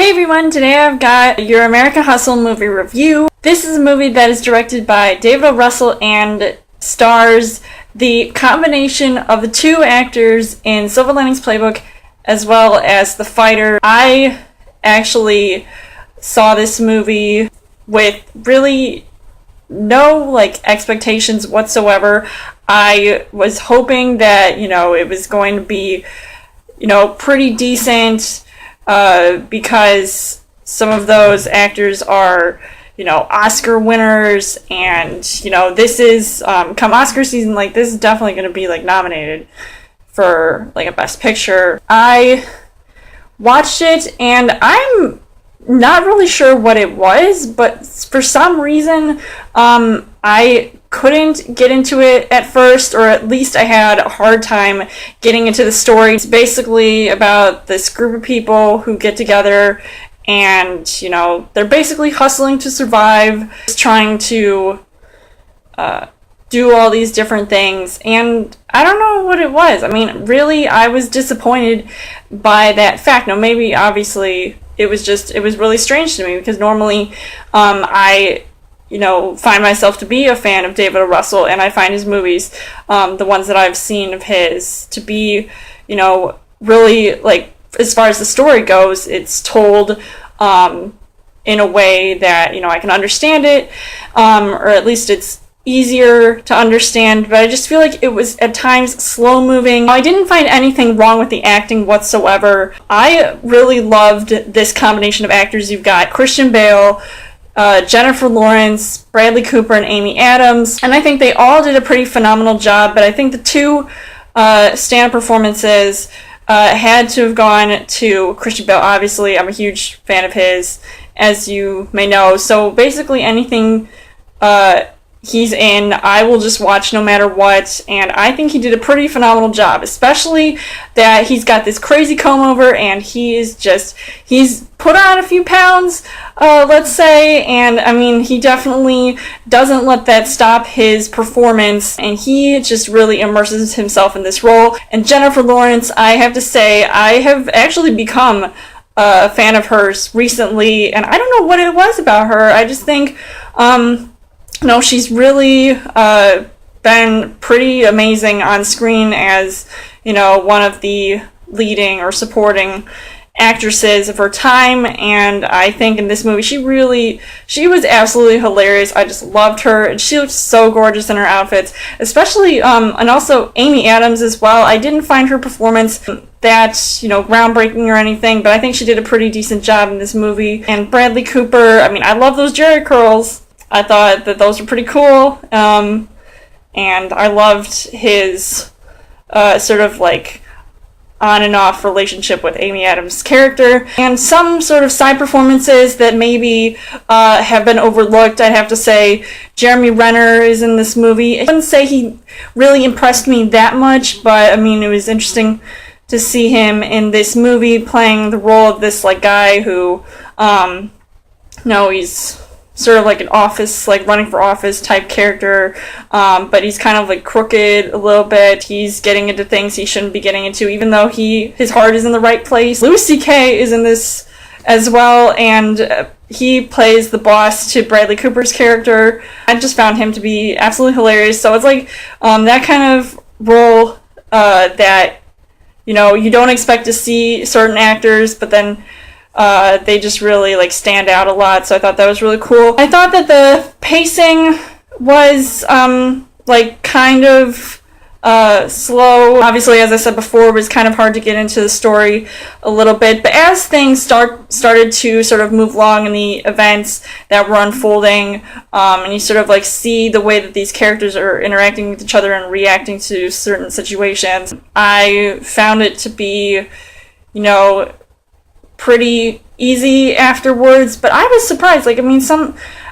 Hey everyone, today I've got your American Hustle movie review. This is a movie that is directed by David O. Russell and stars the combination of the two actors in Silver Linings Playbook as well as the fighter. I actually saw this movie with really no expectations whatsoever. I was hoping that, it was going to be, pretty decent, because some of those actors are, Oscar winners, and, this is, come Oscar season, this is definitely going to be, nominated for, a Best Picture. I watched it, and I'm not really sure what it was, but for some reason, I couldn't get into it at first, or at least I had a hard time getting into the story. It's basically about this group of people who get together and, they're basically hustling to survive, trying to do all these different things, and I don't know what it was. I mean, really, I was disappointed by that fact. Now, maybe, obviously, it was really strange to me, because normally, I find myself to be a fan of David O. Russell, and I find his movies, the ones that I've seen of his, to be, really, as far as the story goes, it's told, in a way that, I can understand it, or at least it's easier to understand, but I just feel like it was at times slow moving. I didn't find anything wrong with the acting whatsoever. I really loved this combination of actors. You've got Christian Bale, Jennifer Lawrence, Bradley Cooper, and Amy Adams, and I think they all did a pretty phenomenal job, but I think the two stand-up performances had to have gone to Christian Bale. Obviously, I'm a huge fan of his, as you may know, so basically anything he's in, I will just watch no matter what, and I think he did a pretty phenomenal job, especially that he's got this crazy comb over, and he's put on a few pounds, let's say, and I mean, he definitely doesn't let that stop his performance, and he just really immerses himself in this role. And Jennifer Lawrence, I have to say, I have actually become a fan of hers recently, and I don't know what it was about her. I just think, she's really been pretty amazing on screen as, one of the leading or supporting actresses of her time, and I think in this movie she was absolutely hilarious. I just loved her, and she looked so gorgeous in her outfits, especially, and also Amy Adams as well. I didn't find her performance that, groundbreaking or anything, but I think she did a pretty decent job in this movie. And Bradley Cooper, I mean, I love those Jerry curls. I thought that those were pretty cool, and I loved his sort of on and off relationship with Amy Adams' character, and some sort of side performances that maybe have been overlooked. I'd have to say Jeremy Renner is in this movie. I wouldn't say he really impressed me that much, but I mean, it was interesting to see him in this movie playing the role of this guy who, he's sort of an office, running for office type character, but he's kind of crooked a little bit. He's getting into things he shouldn't be getting into, even though his heart is in the right place. Louis C.K. is in this as well, and he plays the boss to Bradley Cooper's character. I just found him to be absolutely hilarious. So it's that kind of role that, you don't expect to see certain actors, but then they just really stand out a lot, so I thought that was really cool. I thought that the pacing was kind of slow. Obviously, as I said before, it was kind of hard to get into the story a little bit, but as things started to sort of move along in the events that were unfolding, and you sort of see the way that these characters are interacting with each other and reacting to certain situations, I found it to be, pretty easy afterwards, but I was surprised. I don't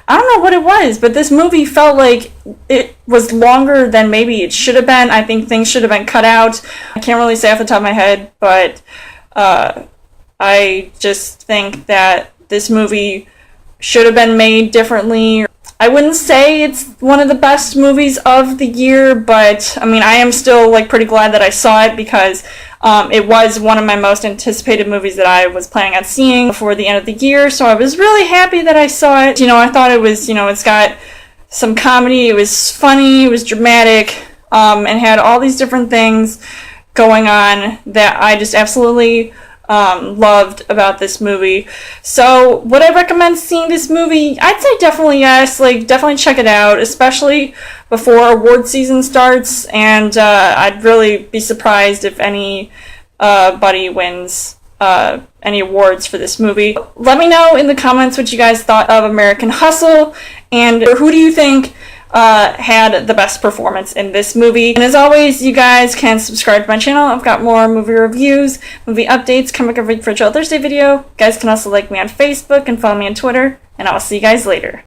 know what it was, but this movie felt like it was longer than maybe it should have been. I think things should have been cut out. I can't really say off the top of my head, but I just think that this movie should have been made differently. I wouldn't say it's one of the best movies of the year, but I mean, I am still like pretty glad that I saw it because it was one of my most anticipated movies that I was planning on seeing before the end of the year. So I was really happy that I saw it. You know, I thought it was, you know, it's got some comedy, it was funny, it was dramatic, and had all these different things going on that I just absolutely loved about this movie. So would I recommend seeing this movie? I'd say definitely yes. Like, definitely check it out, especially before award season starts. And I'd really be surprised if anybody wins any awards for this movie. Let me know in the comments what you guys thought of American Hustle, and who do you think had the best performance in this movie. And as always, you guys can subscribe to my channel. I've got more movie reviews, movie updates, comic every Virtual Thursday video. You guys can also like me on Facebook and follow me on Twitter, and I'll see you guys later.